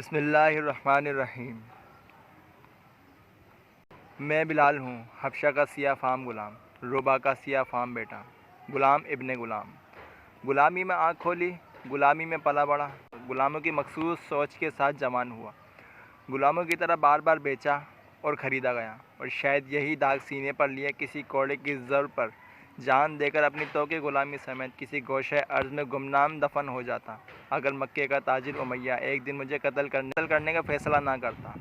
بسم اللہ الرحمن الرحیم۔ میں بلال ہوں، حبشہ کا سیاہ فام غلام، ربا کا سیاہ فام بیٹا، غلام ابن غلام۔ غلامی میں آنکھ کھولی، غلامی میں پلا بڑھا، غلاموں کی مخصوص سوچ کے ساتھ جوان ہوا، غلاموں کی طرح بار بار بیچا اور خریدا گیا، اور شاید یہی داغ سینے پر لیے کسی کوڑے کی ضرب پر جان دے کر اپنی توقع غلامی سمیت کسی گوشہ ارض میں گمنام دفن ہو جاتا اگر مکے کا تاجر امیہ ایک دن مجھے قتل کرنے کا فیصلہ نہ کرتا۔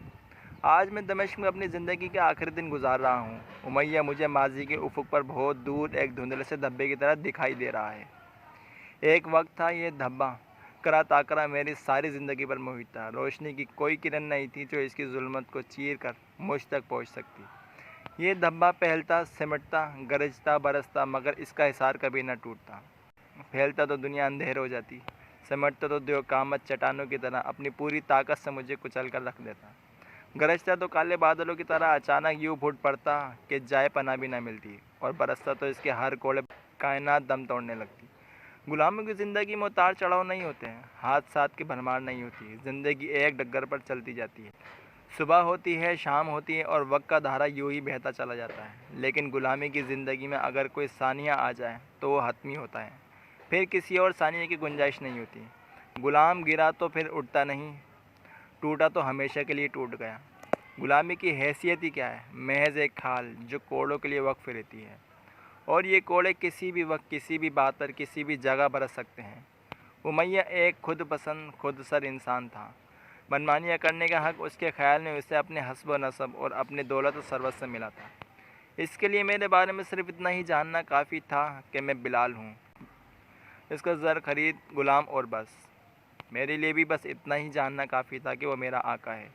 آج میں دمشق میں اپنی زندگی کے آخری دن گزار رہا ہوں۔ امیہ مجھے ماضی کے افق پر بہت دور ایک دھندلے سے دھبے کی طرح دکھائی دے رہا ہے۔ ایک وقت تھا یہ دھبا کرا تاکرا میری ساری زندگی پر محیط تھا۔ روشنی کی کوئی کرن نہیں تھی جو اس کی ظلمت کو چیر کر مجھ تک پہنچ سکتی۔ یہ دھبا پھیلتا، سمٹتا، گرجتا، برستا، مگر اس کا حصار کبھی نہ ٹوٹتا۔ پھیلتا تو دنیا اندھیر ہو جاتی، سمٹتا تو دیو قامت چٹانوں کی طرح اپنی پوری طاقت سے مجھے کچل کر رکھ دیتا۔ گرجتا تو کالے بادلوں کی طرح اچانک یوں پھوٹ پڑتا کہ جائے پناہ بھی نہ ملتی، اور برستا تو اس کے ہر کوڑے کائنات دم توڑنے لگتی۔ غلاموں کی زندگی میں اتار چڑھاؤ نہیں ہوتے ہیں، حادثات کی بھرمار نہیں ہوتی، زندگی ایک ڈگر پر چلتی جاتی ہے۔ صبح ہوتی ہے، شام ہوتی ہے، اور وقت کا دھارا یوں ہی بہتا چلا جاتا ہے۔ لیکن غلامی کی زندگی میں اگر کوئی ثانیہ آ جائے تو وہ حتمی ہوتا ہے، پھر کسی اور ثانیے کی گنجائش نہیں ہوتی۔ غلام گرا تو پھر اٹھتا نہیں، ٹوٹا تو ہمیشہ کے لیے ٹوٹ گیا۔ غلامی کی حیثیت ہی کیا ہے؟ محض ایک کھال جو کوڑوں کے لیے وقف رہتی ہے، اور یہ کوڑے کسی بھی وقت، کسی بھی بات پر، کسی بھی جگہ برس سکتے ہیں۔ امیہ ایک خود پسند، خود سر انسان تھا۔ منمانیاں کرنے کا حق اس کے خیال میں اسے اپنے حسب و نسب اور اپنے دولت و ثروت سے ملا تھا۔ اس کے لیے میرے بارے میں صرف اتنا ہی جاننا کافی تھا کہ میں بلال ہوں، اس کا زر خرید غلام، اور بس۔ میرے لیے بھی بس اتنا ہی جاننا کافی تھا کہ وہ میرا آقا ہے۔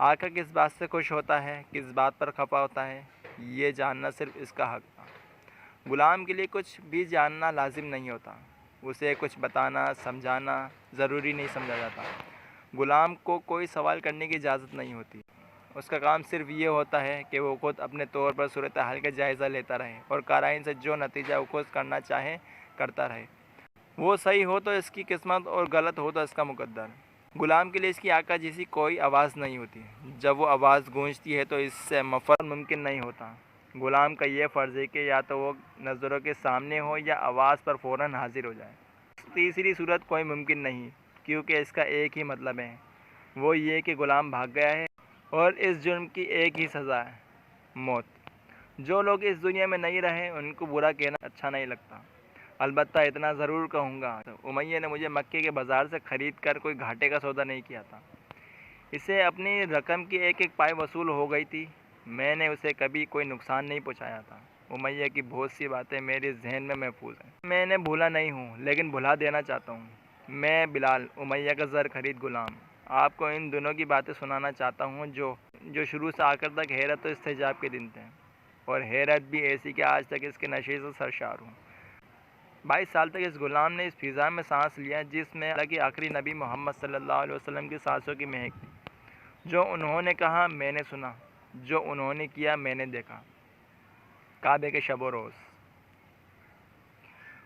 آقا کس بات سے خوش ہوتا ہے، کس بات پر خفا ہوتا ہے، یہ جاننا صرف اس کا حق تھا۔ غلام کے لیے کچھ بھی جاننا لازم نہیں ہوتا، اسے کچھ بتانا، سمجھانا ضروری نہیں سمجھا جاتا۔ غلام کو کوئی سوال کرنے کی اجازت نہیں ہوتی، اس کا کام صرف یہ ہوتا ہے کہ وہ خود اپنے طور پر صورتحال کا جائزہ لیتا رہے، اور قرائن سے جو نتیجہ اخذ کرنا چاہے کرتا رہے۔ وہ صحیح ہو تو اس کی قسمت، اور غلط ہو تو اس کا مقدر۔ غلام کے لیے اس کی آقا جیسی کوئی آواز نہیں ہوتی، جب وہ آواز گونجتی ہے تو اس سے مفر ممکن نہیں ہوتا۔ غلام کا یہ فرض ہے کہ یا تو وہ نظروں کے سامنے ہو یا آواز پر فوراً حاضر ہو جائے۔ تیسری صورت کوئی ممکن نہیں، کیونکہ اس کا ایک ہی مطلب ہے، وہ یہ کہ غلام بھاگ گیا ہے، اور اس جرم کی ایک ہی سزا ہے، موت۔ جو لوگ اس دنیا میں نہیں رہے ان کو برا کہنا اچھا نہیں لگتا، البتہ اتنا ضرور کہوں گا، امیہ نے مجھے مکے کے بازار سے خرید کر کوئی گھاٹے کا سودا نہیں کیا تھا۔ اسے اپنی رقم کی ایک ایک پائی وصول ہو گئی تھی، میں نے اسے کبھی کوئی نقصان نہیں پہنچایا تھا۔ امیہ کی بہت سی باتیں میرے ذہن میں محفوظ ہیں، میں انہیں بھولا نہیں ہوں، لیکن بھلا دینا چاہتا ہوں۔ میں بلال، امیہ کا زر خرید غلام، آپ کو ان دنوں کی باتیں سنانا چاہتا ہوں جو شروع سے آخر تک حیرت و استعجاب کے دن تھے، اور حیرت بھی ایسی کہ آج تک اس کے نشے سے سرشار ہوں۔ 22 سال تک اس غلام نے اس فضا میں سانس لیا جس میں اللہ کے آخری نبی محمد صلی اللہ علیہ وسلم کی سانسوں کی مہک تھی۔ جو انہوں نے کہا میں نے سنا، جو انہوں نے کیا میں نے دیکھا۔ کعبے کے شب و روز،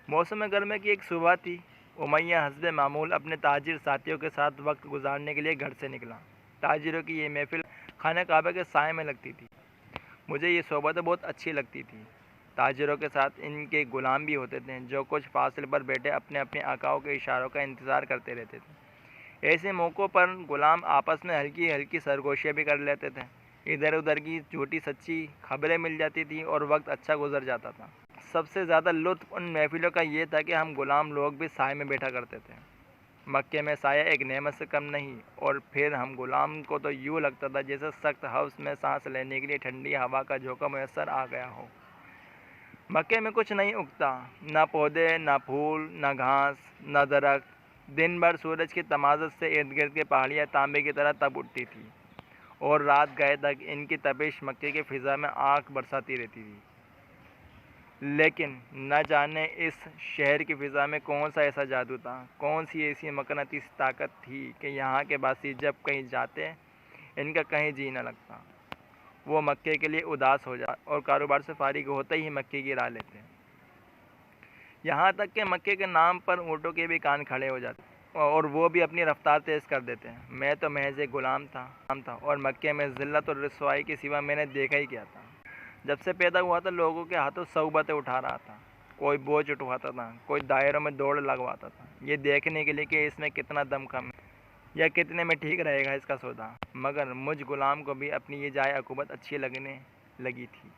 موسم گرما کی ایک صبح تھی۔ امیہ حسب معمول اپنے تاجر ساتھیوں کے ساتھ وقت گزارنے کے لیے گھر سے نکلا۔ تاجروں کی یہ محفل خانہ کعبہ کے سائے میں لگتی تھی۔ مجھے یہ صحبت بہت اچھی لگتی تھی۔ تاجروں کے ساتھ ان کے غلام بھی ہوتے تھے جو کچھ فاصلے پر بیٹھے اپنے اپنے آقاؤں کے اشاروں کا انتظار کرتے رہتے تھے۔ ایسے موقعوں پر غلام آپس میں ہلکی ہلکی سرگوشیاں بھی کر لیتے تھے، ادھر ادھر کی جھوٹی سچی خبریں مل جاتی تھیں، اور وقت اچھا گزر جاتا تھا۔ سب سے زیادہ لطف ان محفلوں کا یہ تھا کہ ہم غلام لوگ بھی سائے میں بیٹھا کرتے تھے۔ مکے میں سایہ ایک نعمت سے کم نہیں، اور پھر ہم غلام کو تو یوں لگتا تھا جیسے سخت حبس میں سانس لینے کے لیے ٹھنڈی ہوا کا جھونکا میسر آ گیا ہو۔ مکے میں کچھ نہیں اگتا، نہ پودے، نہ پھول، نہ گھاس، نہ درخت۔ دن بھر سورج کی تمازت سے ارد گرد کی پہاڑیاں تانبے کی طرح تپ اٹھتی تھیں، اور رات گئے تک ان کی تپش مکے کی فضا میں آگ برساتی رہتی تھی۔ لیکن نہ جانے اس شہر کی فضا میں کون سا ایسا جادو تھا، کون سی ایسی مقناطیسی طاقت تھی کہ یہاں کے باسی جب کہیں جاتے ان کا کہیں جی نہ لگتا۔ وہ مکے کے لیے اداس ہو جاتے اور کاروبار سے فارغ ہوتے ہی مکے کی راہ لیتے، یہاں تک کہ مکے کے نام پر اونٹوں کے بھی کان کھڑے ہو جاتے، اور وہ بھی اپنی رفتار تیز کر دیتے ہیں۔ میں تو محض ایک غلام تھا اور مکے میں ذلت اور رسوائی کے سوا میں نے دیکھا ہی کیا تھا۔ جب سے پیدا ہوا تھا لوگوں کے ہاتھوں صعوبتیں اٹھا رہا تھا، کوئی بوجھ اٹھواتا تھا، کوئی دائروں میں دوڑ لگواتا تھا، یہ دیکھنے کے لیے کہ اس میں کتنا دم کم ہے یا کتنے میں ٹھیک رہے گا اس کا سودا۔ مگر مجھ غلام کو بھی اپنی یہ جائے عقوبت اچھی لگنے لگی تھی۔